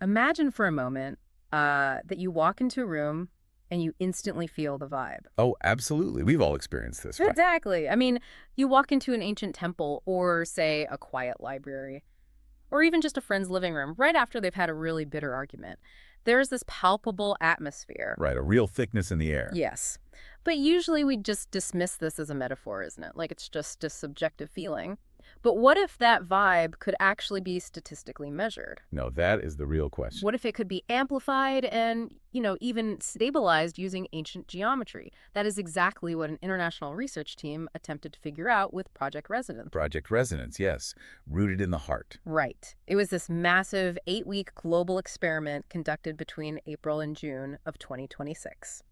Imagine for a moment that you walk into a room and you instantly feel the vibe. Oh, absolutely. We've all experienced this, right? Exactly. I mean, you walk into an ancient temple or, say, a quiet library, or even just a friend's living room right after they've had a really bitter argument. There's this palpable atmosphere. Right, a real thickness in the air. Yes. But usually we just dismiss this as a metaphor, isn't it? Like it's just a subjective feeling. But what if that vibe could actually be statistically measured? No, that is the real question. What if it could be amplified and, even stabilized using ancient geometry? That is exactly what an international research team attempted to figure out with Project Resonance. Project Resonance, yes, rooted in the heart. Right. It was this massive 8-week global experiment conducted between April and June of 2026.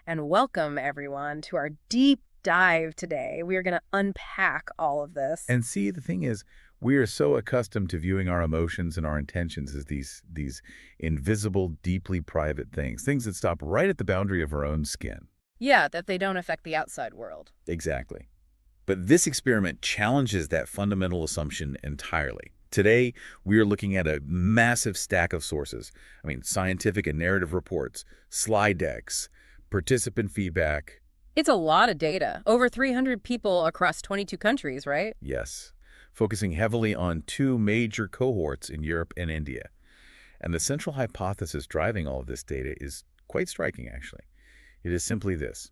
And welcome, everyone, to our deep dive today. We are going to unpack all of this. And see, the thing is, we are so accustomed to viewing our emotions and our intentions as these invisible, deeply private things that stop right at the boundary of our own skin. Yeah, that they don't affect the outside world. Exactly. But this experiment challenges that fundamental assumption entirely. Today, we are looking at a massive stack of sources. I mean, scientific and narrative reports, slide decks, participant feedback. It's a lot of data. Over 300 people across 22 countries, right? Yes, focusing heavily on two major cohorts in Europe and India. And the central hypothesis driving all of this data is quite striking, actually. It is simply this.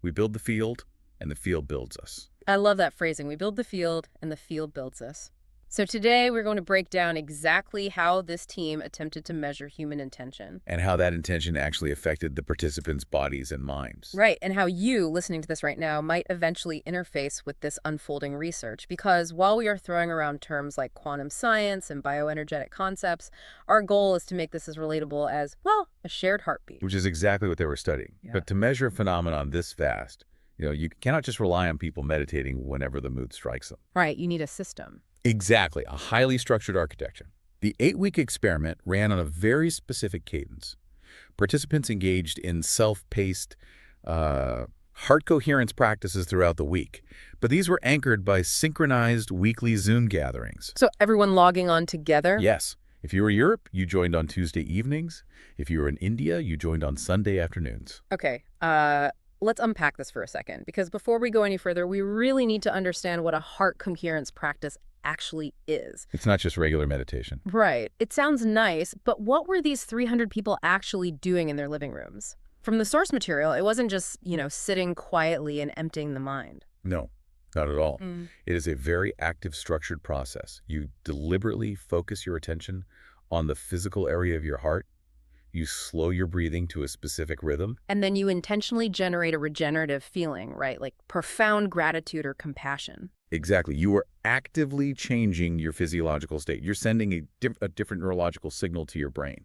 We build the field, and the field builds us. I love that phrasing. We build the field, and the field builds us. So today we're going to break down exactly how this team attempted to measure human intention. And how that intention actually affected the participants' bodies and minds. Right, and how you, listening to this right now, might eventually interface with this unfolding research. Because while we are throwing around terms like quantum science and bioenergetic concepts, our goal is to make this as relatable as, well, a shared heartbeat. Which is exactly what they were studying. Yeah. But to measure a phenomenon this vast, you cannot just rely on people meditating whenever the mood strikes them. Right, you need a system. Exactly, a highly structured architecture. The 8-week experiment ran on a very specific cadence. Participants engaged in self-paced heart coherence practices throughout the week, but these were anchored by synchronized weekly Zoom gatherings. So everyone logging on together? Yes. If you were Europe, you joined on Tuesday evenings. If you were in India, you joined on Sunday afternoons. Okay, let's unpack this for a second, because before we go any further, we really need to understand what a heart coherence practice actually is. It's not just regular meditation. Right. It sounds nice, but what were these 300 people actually doing in their living rooms? From the source material, it wasn't just, sitting quietly and emptying the mind. No, not at all. It is a very active, structured process. You deliberately focus your attention on the physical area of your heart. You slow your breathing to a specific rhythm. And then you intentionally generate a regenerative feeling, right? Like profound gratitude or compassion. Exactly. You are actively changing your physiological state. You're sending a different neurological signal to your brain.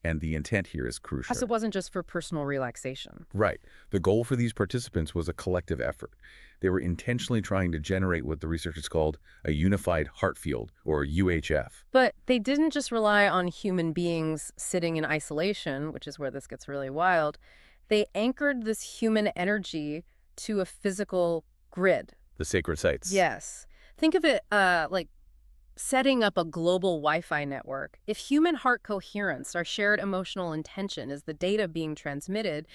And the intent here is crucial. So it wasn't just for personal relaxation. Right. The goal for these participants was a collective effort. They were intentionally trying to generate what the researchers called a unified heart field, or UHF. But they didn't just rely on human beings sitting in isolation, which is where this gets really wild. They anchored this human energy to a physical grid. The sacred sites. Yes. Think of it like setting up a global Wi-Fi network. If human heart coherence, our shared emotional intention, is the data being transmitted,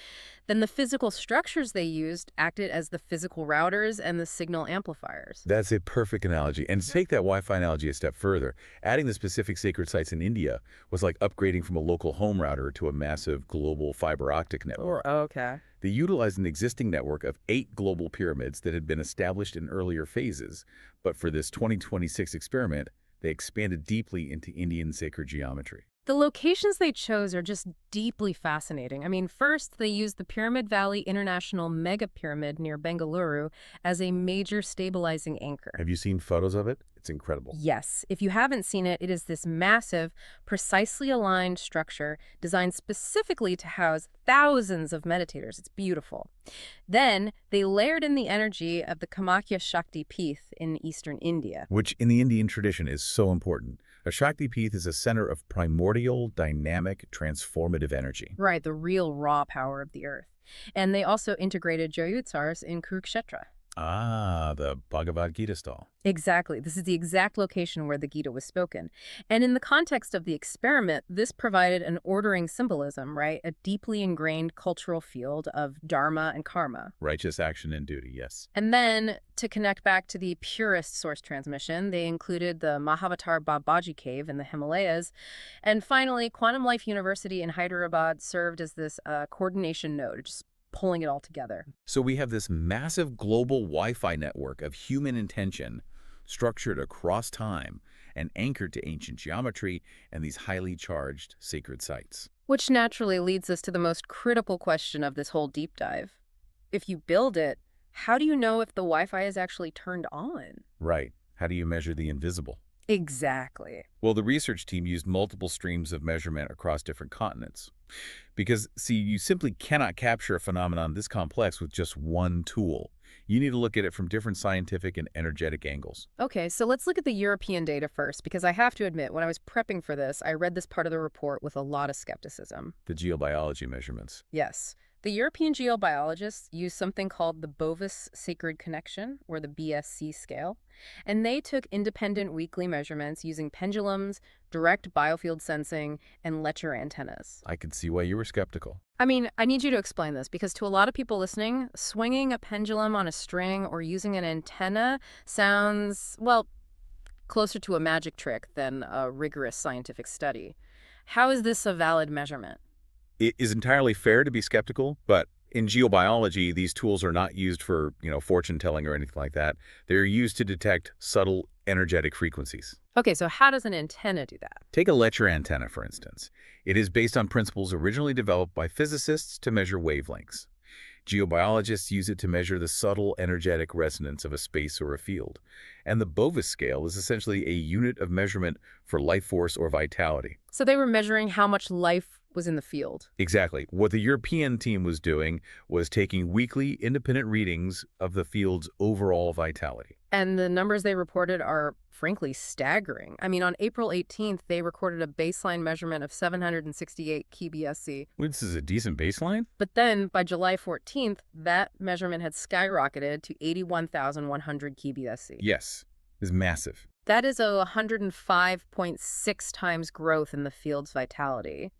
then the physical structures they used acted as the physical routers and the signal amplifiers. That's a perfect analogy. And to take that Wi-Fi analogy a step further, adding the specific sacred sites in India was like upgrading from a local home router to a massive global fiber optic network. Okay. They utilized an existing network of 8 global pyramids that had been established in earlier phases, but for this 2026 experiment, they expanded deeply into Indian sacred geometry. The locations they chose are just deeply fascinating. I mean, first, they used the Pyramid Valley International Mega Pyramid near Bengaluru as a major stabilizing anchor. Have you seen photos of it? It's incredible. Yes. If you haven't seen it, it is this massive, precisely aligned structure designed specifically to house thousands of meditators. It's beautiful. Then they layered in the energy of the Kamakya Shakti Peeth in eastern India. Which in the Indian tradition is so important. A Shakti Peeth is a center of primordial, dynamic, transformative energy. Right, the real raw power of the earth. And they also integrated Jyotsars in Kurukshetra. Ah, the Bhagavad Gita stall. Exactly. This is the exact location where the Gita was spoken. And in the context of the experiment, this provided an ordering symbolism, right? A deeply ingrained cultural field of dharma and karma. Righteous action and duty, yes. And then, to connect back to the purest source transmission, they included the Mahavatar Babaji cave in the Himalayas. And finally, Quantum Life University in Hyderabad served as this coordination node, just pulling it all together. So we have this massive global Wi-Fi network of human intention structured across time and anchored to ancient geometry and these highly charged sacred sites. Which naturally leads us to the most critical question of this whole deep dive. If you build it, how do you know if the Wi-Fi is actually turned on? Right. How do you measure the invisible? Exactly. Well, the research team used multiple streams of measurement across different continents. Because, see, you simply cannot capture a phenomenon this complex with just one tool. You need to look at it from different scientific and energetic angles. Okay, so let's look at the European data first, because I have to admit, when I was prepping for this, I read this part of the report with a lot of skepticism. The geobiology measurements. Yes. The European geobiologists used something called the Bovis Sacred Connection, or the BSC scale, and they took independent weekly measurements using pendulums, direct biofield sensing, and Lecher antennas. I could see why you were skeptical. I mean, I need you to explain this, because to a lot of people listening, swinging a pendulum on a string or using an antenna sounds, well, closer to a magic trick than a rigorous scientific study. How is this a valid measurement? It is entirely fair to be skeptical, but in geobiology, these tools are not used for, fortune telling or anything like that. They're used to detect subtle energetic frequencies. Okay, so how does an antenna do that? Take a Lecher antenna, for instance. It is based on principles originally developed by physicists to measure wavelengths. Geobiologists use it to measure the subtle energetic resonance of a space or a field. And the Bovis scale is essentially a unit of measurement for life force or vitality. So they were measuring how much life was in the field. Exactly. What the European team was doing was taking weekly independent readings of the field's overall vitality. And the numbers they reported are, frankly, staggering. I mean, on April 18th, they recorded a baseline measurement of 768 kbsc. This is a decent baseline? But then, by July 14th, that measurement had skyrocketed to 81,100 kbsc. Yes. It's massive. That is a 105.6 times growth in the field's vitality.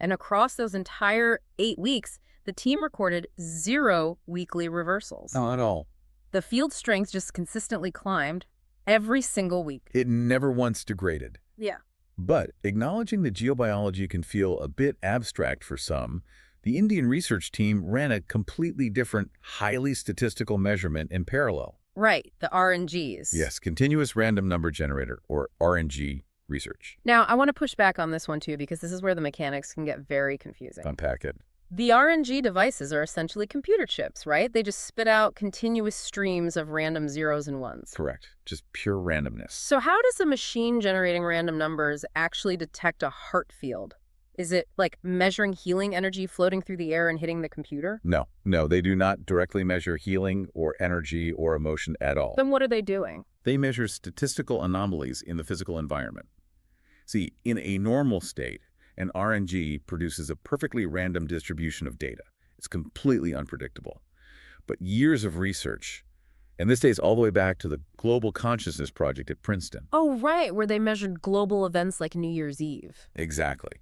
And across those entire 8 weeks, the team recorded 0 weekly reversals. Not at all. The field strength just consistently climbed every single week. It never once degraded. Yeah. But acknowledging that geobiology can feel a bit abstract for some, the Indian research team ran a completely different, highly statistical measurement in parallel. Right, the RNGs. Yes, continuous random number generator, or RNG research. Now, I want to push back on this one too, because this is where the mechanics can get very confusing. Unpack it. The RNG devices are essentially computer chips, right? They just spit out continuous streams of random zeros and ones. Correct. Just pure randomness. So how does a machine generating random numbers actually detect a heart field? Is it like measuring healing energy floating through the air and hitting the computer? No, they do not directly measure healing or energy or emotion at all. Then what are they doing? They measure statistical anomalies in the physical environment. See, in a normal state, an RNG produces a perfectly random distribution of data. It's completely unpredictable. But years of research, and this dates all the way back to the Global Consciousness Project at Princeton. Oh, right, where they measured global events like New Year's Eve. Exactly.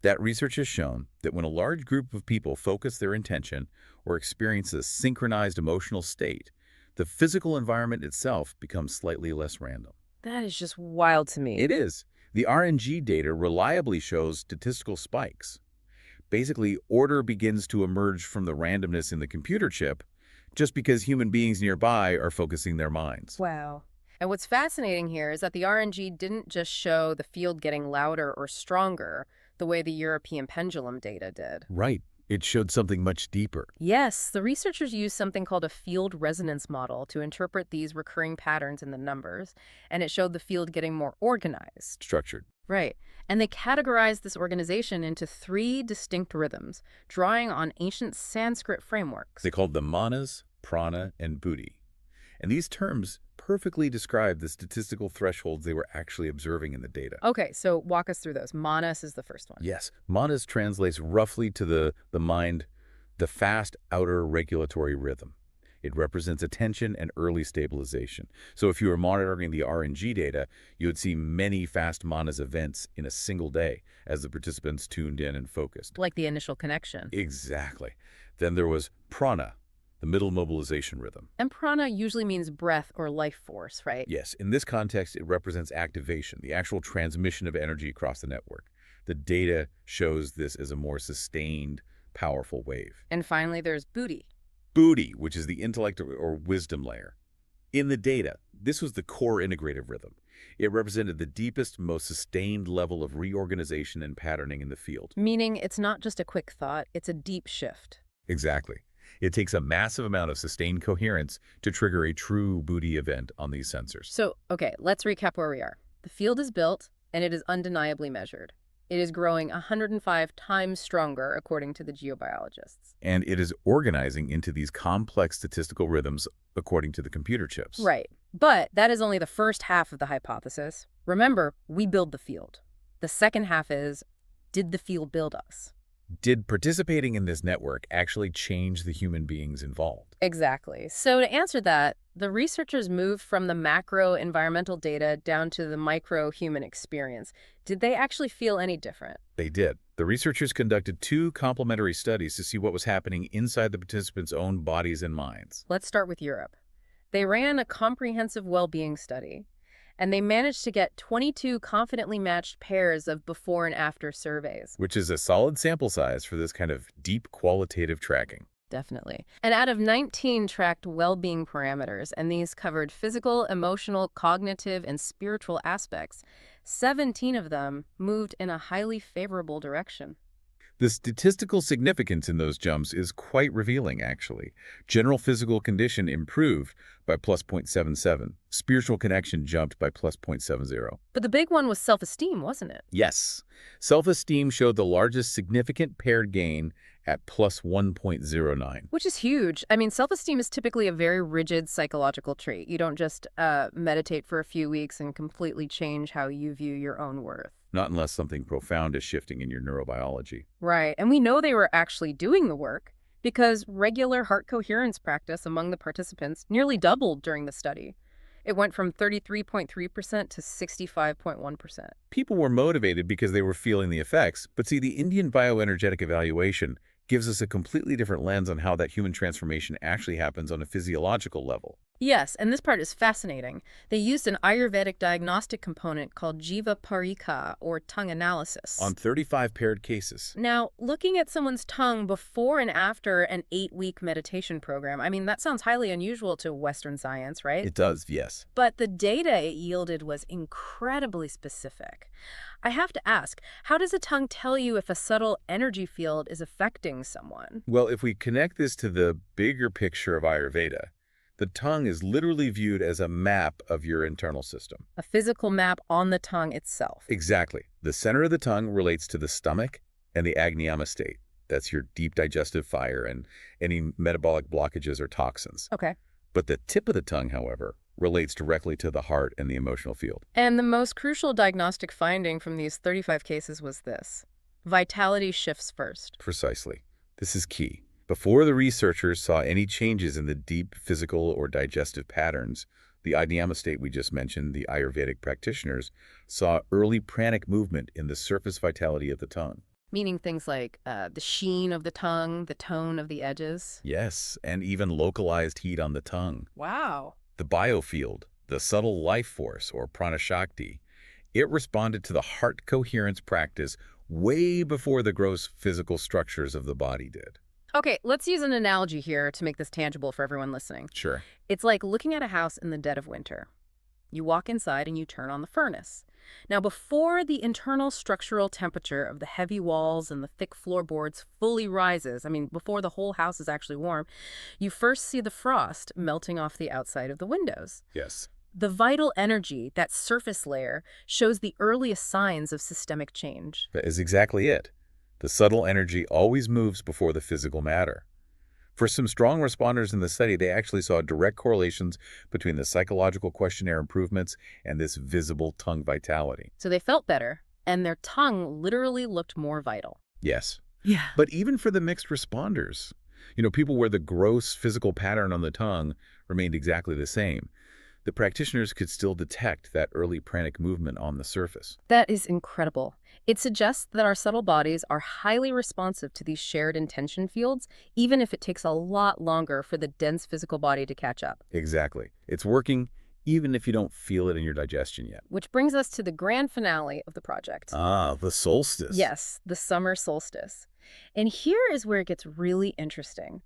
That research has shown that when a large group of people focus their intention or experience a synchronized emotional state, the physical environment itself becomes slightly less random. That is just wild to me. It is. The RNG data reliably shows statistical spikes. Basically, order begins to emerge from the randomness in the computer chip just because human beings nearby are focusing their minds. Wow. And what's fascinating here is that the RNG didn't just show the field getting louder or stronger the way the European pendulum data did. Right. It showed something much deeper. Yes, the researchers used something called a field resonance model to interpret these recurring patterns in the numbers, and it showed the field getting more organized. Structured. Right. And they categorized this organization into 3 distinct rhythms, drawing on ancient Sanskrit frameworks. They called them manas, prana, and buddhi. And these terms perfectly describe the statistical thresholds they were actually observing in the data. Okay, so walk us through those. Manas is the first one. Yes. Manas translates roughly to the mind, the fast outer regulatory rhythm. It represents attention and early stabilization. So if you were monitoring the RNG data, you would see many fast manas events in a single day as the participants tuned in and focused. Like the initial connection. Exactly. Then there was Prana, the middle mobilization rhythm. And prana usually means breath or life force, right? Yes, in this context, it represents activation, the actual transmission of energy across the network. The data shows this as a more sustained, powerful wave. And finally, there's Buddhi. Buddhi, which is the intellect or wisdom layer. In the data, this was the core integrative rhythm. It represented the deepest, most sustained level of reorganization and patterning in the field. Meaning it's not just a quick thought, it's a deep shift. Exactly. It takes a massive amount of sustained coherence to trigger a true Buddhi event on these sensors. So, okay, let's recap where we are. The field is built, and it is undeniably measured. It is growing 105 times stronger, according to the geobiologists. And it is organizing into these complex statistical rhythms according to the computer chips. Right. But that is only the first half of the hypothesis. Remember, we build the field. The second half is, did the field build us? Did participating in this network actually change the human beings involved? Exactly. So to answer that, the researchers moved from the macro environmental data down to the micro human experience. Did they actually feel any different? They did. The researchers conducted 2 complementary studies to see what was happening inside the participants' own bodies and minds. Let's start with Europe. They ran a comprehensive well-being study, and they managed to get 22 confidently matched pairs of before and after surveys. Which is a solid sample size for this kind of deep qualitative tracking. Definitely. And out of 19 tracked well-being parameters, and these covered physical, emotional, cognitive, and spiritual aspects, 17 of them moved in a highly favorable direction. The statistical significance in those jumps is quite revealing, actually. General physical condition improved by plus 0.77. Spiritual connection jumped by plus 0.70. But the big one was self-esteem, wasn't it? Yes. Self-esteem showed the largest significant paired gain at plus 1.09. Which is huge. I mean, self-esteem is typically a very rigid psychological trait. You don't just meditate for a few weeks and completely change how you view your own worth. Not unless something profound is shifting in your neurobiology. Right. And we know they were actually doing the work because regular heart coherence practice among the participants nearly doubled during the study. It went from 33.3% to 65.1%. People were motivated because they were feeling the effects, but see, the Indian bioenergetic evaluation gives us a completely different lens on how that human transformation actually happens on a physiological level. Yes, and this part is fascinating. They used an Ayurvedic diagnostic component called Jiva Parikha, or tongue analysis. On 35 paired cases. Now, looking at someone's tongue before and after an 8-week meditation program, I mean, that sounds highly unusual to Western science, right? It does, yes. But the data it yielded was incredibly specific. I have to ask, how does a tongue tell you if a subtle energy field is affecting someone? Well, if we connect this to the bigger picture of Ayurveda, the tongue is literally viewed as a map of your internal system. A physical map on the tongue itself. Exactly. The center of the tongue relates to the stomach and the agniyama state. That's your deep digestive fire and any metabolic blockages or toxins. Okay. But the tip of the tongue, however, relates directly to the heart and the emotional field. And the most crucial diagnostic finding from these 35 cases was this: vitality shifts first. Precisely. This is key. Before the researchers saw any changes in the deep physical or digestive patterns, the agniyama state we just mentioned, the Ayurvedic practitioners, saw early pranic movement in the surface vitality of the tongue. Meaning things like the sheen of the tongue, the tone of the edges. Yes, and even localized heat on the tongue. Wow. The biofield, the subtle life force, or prana shakti, it responded to the heart coherence practice way before the gross physical structures of the body did. Okay, let's use an analogy here to make this tangible for everyone listening. Sure. It's like looking at a house in the dead of winter. You walk inside and you turn on the furnace. Now, before the internal structural temperature of the heavy walls and the thick floorboards fully rises, I mean, before the whole house is actually warm, you first see the frost melting off the outside of the windows. Yes. The vital energy, that surface layer, shows the earliest signs of systemic change. That is exactly it. The subtle energy always moves before the physical matter. For some strong responders in the study, they actually saw direct correlations between the psychological questionnaire improvements and this visible tongue vitality. So they felt better, and their tongue literally looked more vital. Yes. Yeah. But even for the mixed responders, People where the gross physical pattern on the tongue remained exactly the same. The practitioners could still detect that early pranic movement on the surface. That is incredible. It suggests that our subtle bodies are highly responsive to these shared intention fields, even if it takes a lot longer for the dense physical body to catch up. Exactly. It's working even if you don't feel it in your digestion yet. Which brings us to the grand finale of the project. Ah, the solstice. Yes, the summer solstice. And here is where it gets really interesting.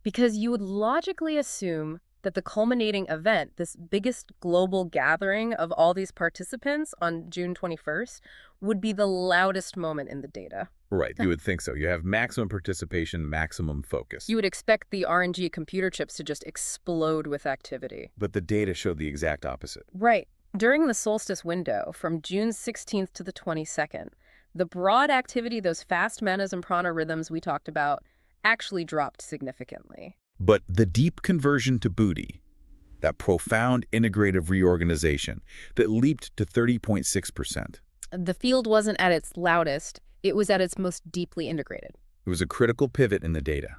Because you would logically assume that the culminating event, this biggest global gathering of all these participants on June 21st, would be the loudest moment in the data. Right, you would think so. You have maximum participation, maximum focus. You would expect the RNG computer chips to just explode with activity. But the data showed the exact opposite. Right. During the solstice window, from June 16th to the 22nd, the broad activity, those fast manas and prana rhythms we talked about, actually dropped significantly. But the deep conversion to Buddhi, that profound integrative reorganization that leaped to 30.6%. The field wasn't at its loudest, it was at its most deeply integrated. It was a critical pivot in the data.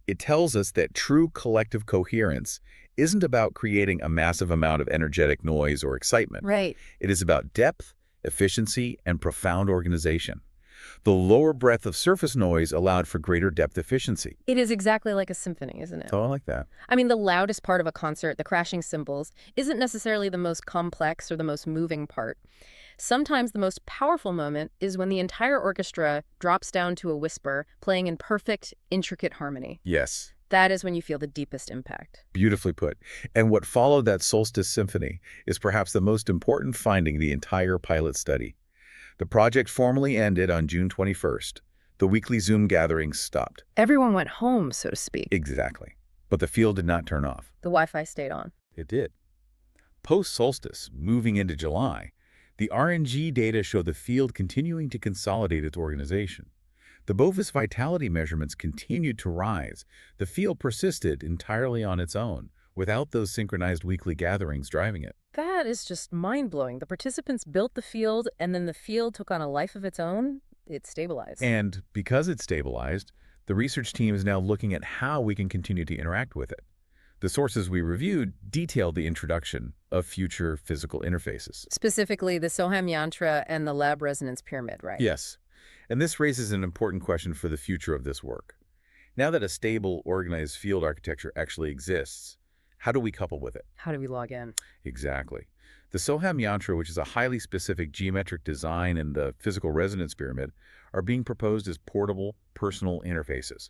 It tells us that true collective coherence isn't about creating a massive amount of energetic noise or excitement. Right. It is about depth, efficiency, and profound organization. The lower breadth of surface noise allowed for greater depth efficiency. It is exactly like a symphony, isn't it? Oh, I like that. I mean, the loudest part of a concert, the crashing cymbals, isn't necessarily the most complex or the most moving part. Sometimes the most powerful moment is when the entire orchestra drops down to a whisper, playing in perfect, intricate harmony. Yes. That is when you feel the deepest impact. Beautifully put. And what followed that solstice symphony is perhaps the most important finding in the entire pilot study. The project formally ended on June 21st. The weekly Zoom gatherings stopped. Everyone went home, so to speak. Exactly. But the field did not turn off. The Wi-Fi stayed on. It did. Post-solstice, moving into July, the RNG data show the field continuing to consolidate its organization. The Bovis vitality measurements continued to rise. The field persisted entirely on its own, without those synchronized weekly gatherings driving it. That is just mind-blowing. The participants built the field, and then the field took on a life of its own. It stabilized. And because it stabilized, the research team is now looking at how we can continue to interact with it. The sources we reviewed detailed the introduction of future physical interfaces. Specifically, the Soham Yantra and the lab resonance pyramid, right? Yes, and this raises an important question for the future of this work. Now that a stable, organized field architecture actually exists, how do we couple with it? How do we log in? Exactly. The Soham Yantra, which is a highly specific geometric design, and the physical resonance pyramid are being proposed as portable, personal interfaces.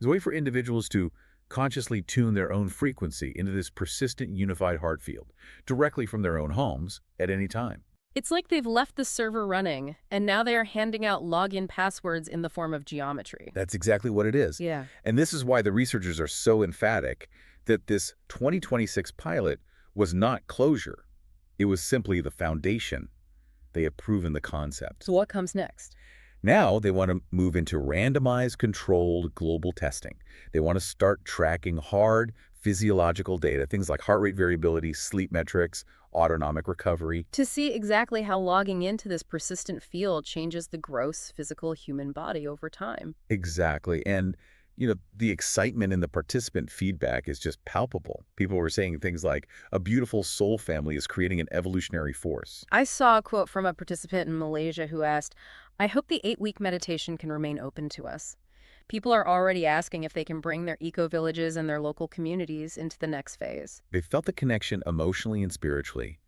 As a way for individuals to consciously tune their own frequency into this persistent unified heart field directly from their own homes at any time. It's like they've left the server running, and now they are handing out login passwords in the form of geometry. That's exactly what it is. Yeah. And this is why the researchers are so emphatic that this 2026 pilot was not closure. It was simply the foundation. They have proven the concept. So what comes next? Now they want to move into randomized, controlled global testing. They want to start tracking hard physiological data, things like heart rate variability, sleep metrics, autonomic recovery. To see exactly how logging into this persistent field changes the gross physical human body over time. Exactly. And, the excitement in the participant feedback is just palpable. People were saying things like, a beautiful soul family is creating an evolutionary force. I saw a quote from a participant in Malaysia who asked, "I hope the 8-week meditation can remain open to us." People are already asking if they can bring their eco-villages and their local communities into the next phase. They felt the connection emotionally and spiritually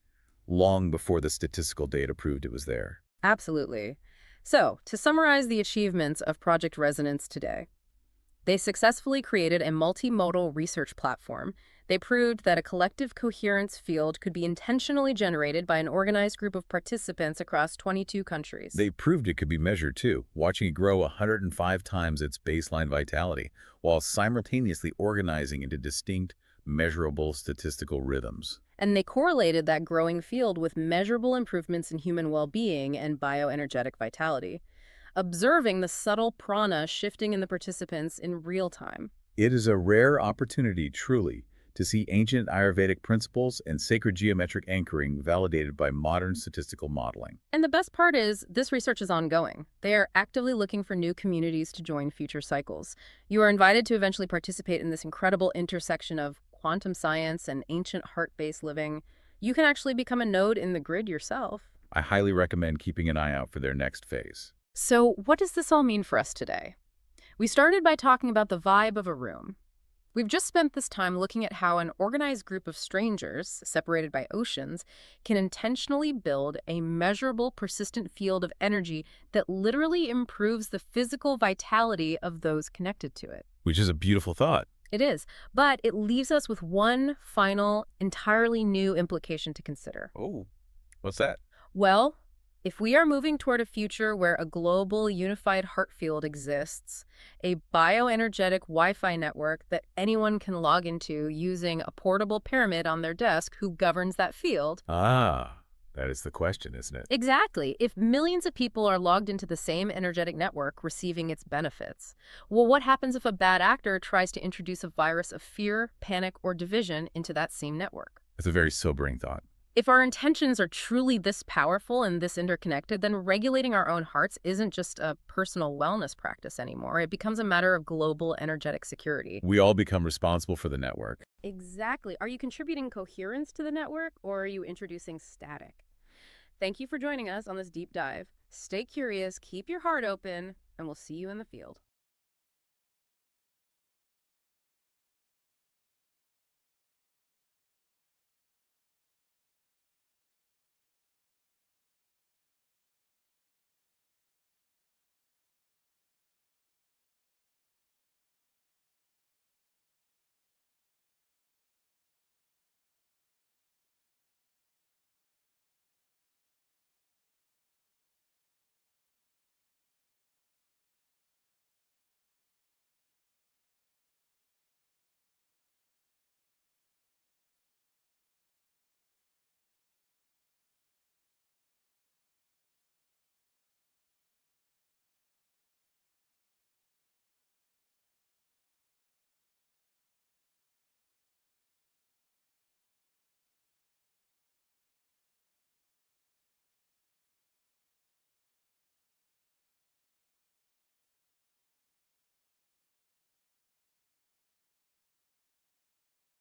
long before the statistical data proved it was there. Absolutely. So, to summarize the achievements of Project Resonance today, they successfully created a multimodal research platform. They proved that a collective coherence field could be intentionally generated by an organized group of participants across 22 countries. They proved it could be measured too, watching it grow 105 times its baseline vitality, while simultaneously organizing into distinct, measurable statistical rhythms. And they correlated that growing field with measurable improvements in human well-being and bioenergetic vitality, observing the subtle prana shifting in the participants in real time. It is a rare opportunity, truly, to see ancient Ayurvedic principles and sacred geometric anchoring validated by modern statistical modeling. And the best part is, this research is ongoing. They are actively looking for new communities to join future cycles. You are invited to eventually participate in this incredible intersection of quantum science and ancient heart-based living. You can actually become a node in the grid yourself. I highly recommend keeping an eye out for their next phase. So, what does this all mean for us today? We started by talking about the vibe of a room. We've just spent this time looking at how an organized group of strangers, separated by oceans, can intentionally build a measurable, persistent field of energy that literally improves the physical vitality of those connected to it. Which is a beautiful thought. It is, but it leaves us with one final, entirely new implication to consider. Oh, what's that? Well, if we are moving toward a future where a global unified heart field exists, a bioenergetic Wi-Fi network that anyone can log into using a portable pyramid on their desk who governs that field. Ah, that is the question, isn't it? Exactly. If millions of people are logged into the same energetic network receiving its benefits, well, what happens if a bad actor tries to introduce a virus of fear, panic, or division into that same network? It's a very sobering thought. If our intentions are truly this powerful and this interconnected, then regulating our own hearts isn't just a personal wellness practice anymore. It becomes a matter of global energetic security. We all become responsible for the network. Exactly. Are you contributing coherence to the network, or are you introducing static? Thank you for joining us on this deep dive. Stay curious, keep your heart open, and we'll see you in the field.